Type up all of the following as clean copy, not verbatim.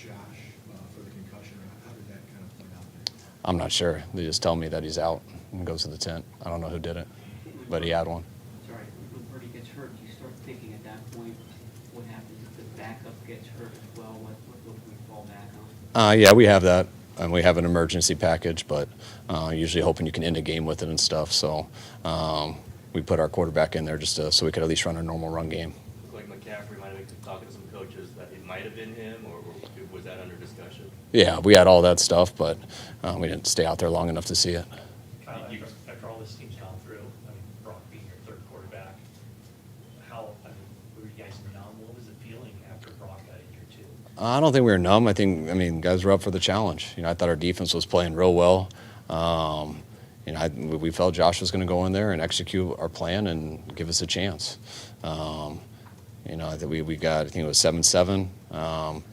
Josh for the concussion? How did that kind of play out there? I'm not sure. They just tell me that he's out and goes to the tent. I don't know who did it, but he had one. Sorry, when Purdy gets hurt, do you start thinking at that point what happens if the backup gets hurt as well? What do we fall back on? Yeah, we have that. And we have an emergency package, but usually hoping you can end a game with it and stuff. So we put our quarterback in there just so we could at least run a normal run game. Like McCaffrey might have been talking to some coaches that it might have been him, or was that under discussion? Yeah, we had all that stuff, but we didn't stay out there long enough to see it. Kyle, after all this team's gone through, Brock being your third quarterback, were you guys numb? What was the feeling after Brock got injured too? I don't think we were numb. Guys were up for the challenge. I thought our defense was playing real well. We felt Josh was going to go in there and execute our plan and give us a chance. I think we got, I think it was 7-7.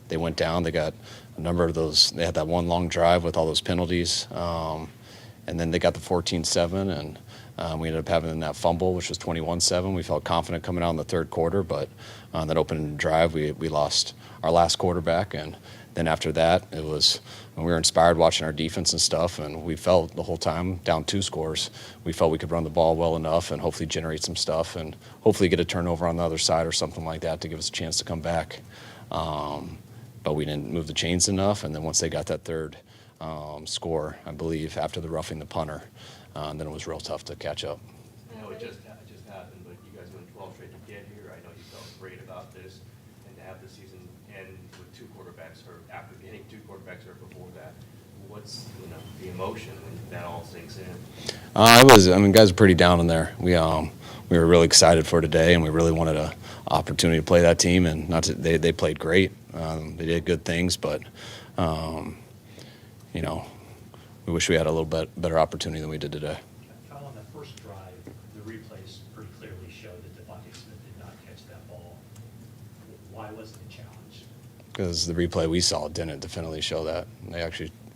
They went down. They got a number of those. They had that one long drive with all those penalties. And then they got the 14-7, and we ended up having that fumble, which was 21-7. We felt confident coming out in the third quarter, but on that opening drive, we lost our last quarterback. And then after that, it was when we were inspired watching our defense and stuff, and we felt the whole time, down 2 scores, we felt we could run the ball well enough and hopefully generate some stuff and hopefully get a turnover on the other side or something like that to give us a chance to come back. But we didn't move the chains enough, and then once they got that third score, I believe, after the roughing the punter, then it was real tough to catch up. I know it just happened, but you guys went 12 straight to get here. I know you felt great about this, and to have the season end with 2 quarterbacks hurt after getting 2 quarterbacks hurt before that. What's the emotion when that all sinks in? Guys are pretty down in there. We were really excited for today, and we really wanted an opportunity to play that team. And they played great. They did good things, but we wish we had a little bit better opportunity than we did today. Kyle, on that first drive, the replays pretty clearly showed that Devontae Smith did not catch that ball. Why was it a challenge? Because the replay we saw didn't definitely show that.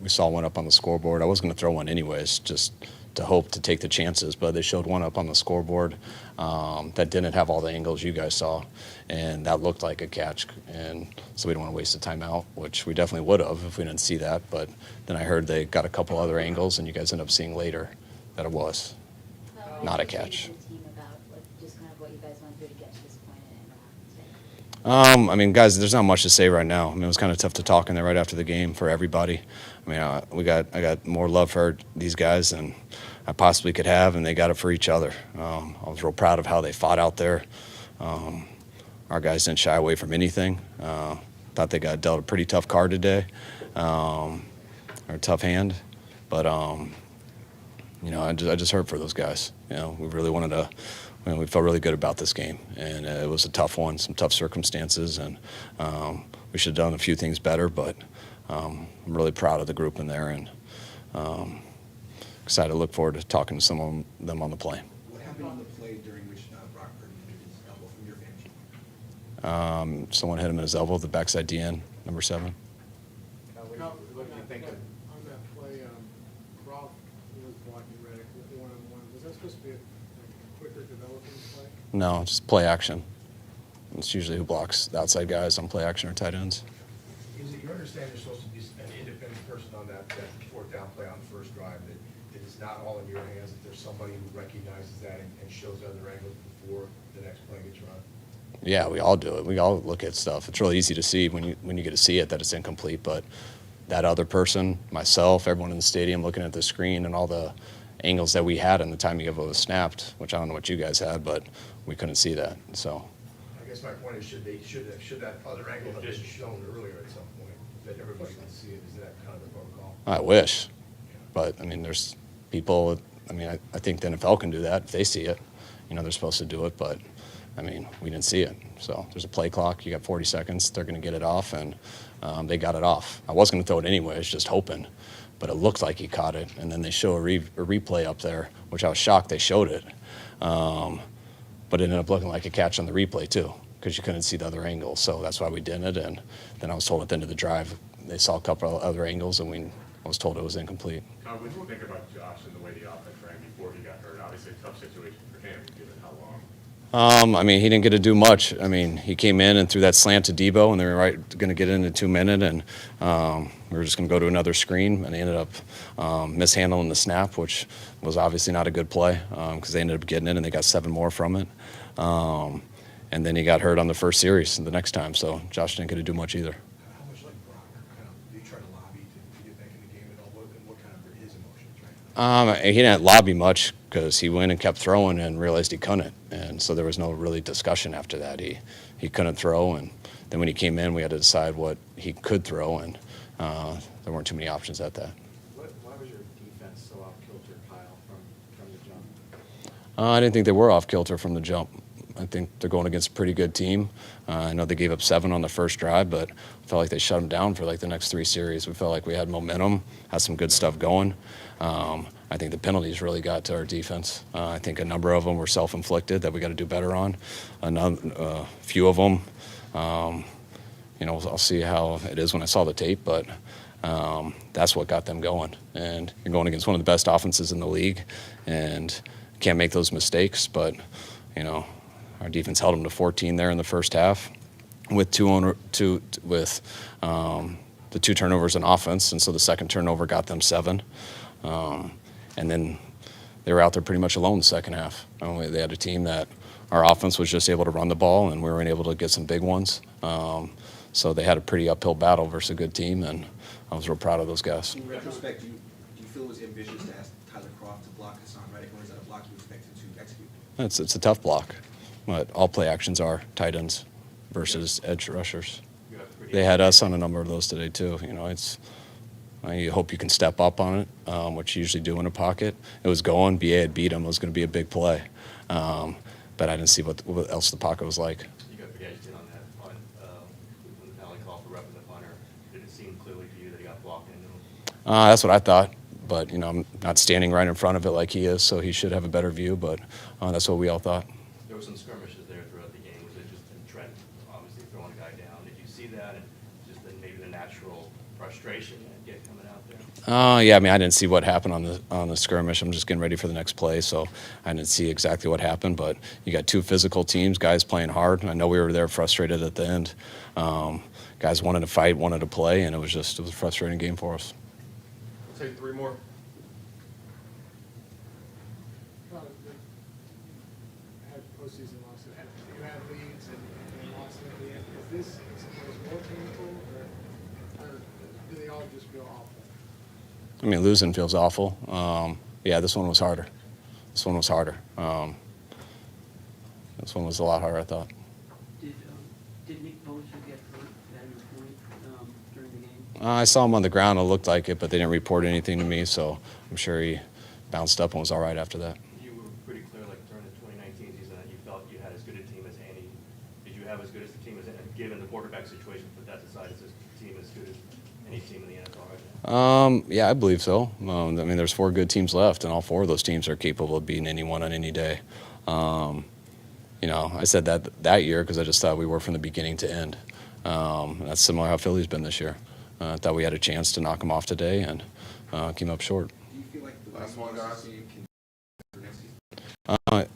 We saw one up on the scoreboard. I was going to throw one anyways, just to hope to take the chances, but they showed one up on the scoreboard that didn't have all the angles you guys saw, and that looked like a catch, and so we don't want to waste a timeout, which we definitely would have if we didn't see that. But then I heard they got a couple other angles, and you guys end up seeing later that it was not a catch. Just kind of what you guys went through to get to this point today? Guys, there's not much to say right now. It was kind of tough to talk in there right after the game for everybody. I got more love for these guys than I possibly could have, and they got it for each other. I was real proud of how they fought out there. Our guys didn't shy away from anything. Thought they got dealt a pretty tough card today, or a tough hand. But I just hurt for those guys. We really wanted to. We felt really good about this game, and it was a tough one, some tough circumstances, and we should have done a few things better, but I'm really proud of the group in there, and excited to look forward to talking to some of them on the plane. What happened on the play during which Brock Purdy hit his elbow from your vantage point? Someone hit him in his elbow, the backside DN, number 7. What do you think of? On that play, Ralph was blocking Reddick with one-on-one. Was that supposed to be a quicker developing play? No, just play action. It's usually who blocks the outside guys on play action or tight ends. Is it your understanding there's supposed to be an independent person on that 4th down play on the first drive, that it's not all in your hands, that there's somebody who recognizes that and shows other angles before the next play gets run? Yeah, we all do it. We all look at stuff. It's really easy to see when you get to see it that it's incomplete, but that other person, myself, everyone in the stadium looking at the screen and all the angles that we had in the timing of it was snapped, which I don't know what you guys had, but we couldn't see that. So I guess my point is, should that other angle have been shown earlier at some point, that everybody can see it? Is that kind of the protocol? I wish, but there's people. I think the NFL can do that if they see it. They're supposed to do it, but we didn't see it. So there's a play clock. You got 40 seconds. They're going to get it off, and they got it off. I was going to throw it anyways, just hoping, but it looked like he caught it. And then they show a replay up there, which I was shocked they showed it. But it ended up looking like a catch on the replay too, because you couldn't see the other angles. So that's why we didn't. And then I was told at the end of the drive they saw a couple of other angles, and I was told it was incomplete. What do you think about Josh and the way the offense ran before he got hurt? Obviously, a tough situation for him, given how long I mean, he didn't get to do much. I mean, he came in and threw that slant to Debo, and they were going to get in 2 minutes, and we were just going to go to another screen, and they ended up mishandling the snap, which was obviously not a good play because they ended up getting it, and they got 7 more from it. And then he got hurt on the first series the next time, so Josh didn't get to do much either. How much like Brock, kind of, did he try to lobby to get back in the game at all? What kind of were his emotions right now? He didn't lobby much because he went and kept throwing and realized he couldn't, and so there was no really discussion after that. He couldn't throw, and then when he came in, we had to decide what he could throw, and there weren't too many options at that. Why was your defense so off kilter, Kyle, from the jump? I didn't think they were off kilter from the jump. I think they're going against a pretty good team. I know they gave up 7 on the first drive, but I felt like they shut them down for like the next 3 series. We felt like we had momentum, had some good stuff going. I think the penalties really got to our defense. I think a number of them were self-inflicted that we got to do better on. A few of them, I'll see how it is when I saw the tape, but that's what got them going. And you're going against one of the best offenses in the league, and can't make those mistakes, but our defense held them to 14 there in the first half with the 2 turnovers in offense, and so the second turnover got them 7. And then they were out there pretty much alone the second half. They had a team that our offense was just able to run the ball, and we weren't able to get some big ones. So they had a pretty uphill battle versus a good team, and I was real proud of those guys. In retrospect, do you feel it was ambitious to ask Tyler Croft to block Hassan Reddick, or is that a block you expect him to execute? It's a tough block, but all play actions are tight ends versus edge rushers. They had us on a number of those today too. You hope you can step up on it, which you usually do in a pocket. It was going. BA had beat him. It was going to be a big play, but I didn't see what else the pocket was like. You got pretty agitated on that punt, when the penalty call for repping the punter. Did it seem clearly to you that he got blocked into him? That's what I thought, but I'm not standing right in front of it like he is, so he should have a better view. But that's what we all thought. There were some skirmishes there throughout the game. Was it just Trent obviously throwing a guy down? Did you see that, and just then maybe the natural frustration that get coming out there? Yeah, I mean, I didn't see what happened on the skirmish. I'm just getting ready for the next play, so I didn't see exactly what happened. But you got 2 physical teams, guys playing hard. I know we were there frustrated at the end. Guys wanted to fight, wanted to play, and it was a frustrating game for us. We'll take 3 more. Well, you had postseason losses, you had leads and lost at the end. Is this more painful, or do they all just feel awful? I mean, losing feels awful. Yeah, this one was harder. This one was a lot harder, I thought. Did Nick Bosa get hurt at any point during the game? I saw him on the ground. It looked like it, but they didn't report anything to me, so I'm sure he bounced up and was all right after that. You were pretty clear, like during the 2019 season, that you felt you had as good a team as any. Did you have as good as the team as any, given the quarterback situation? Put that aside, is this team as good as any team in the NFL right now? Yeah, I believe so. I mean, there's 4 good teams left, and all 4 of those teams are capable of beating anyone on any day. I said that year because I just thought we were from the beginning to end. That's similar how Philly's been this year. I thought we had a chance to knock them off today and came up short. Do you feel like the last one seed can for next season?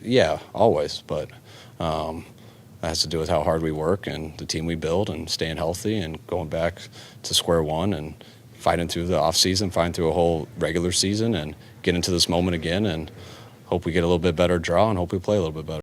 Yeah, always, but that has to do with how hard we work and the team we build and staying healthy and going back to square one and fighting through the off season, fighting through a whole regular season and get into this moment again and hope we get a little bit better draw and hope we play a little bit better.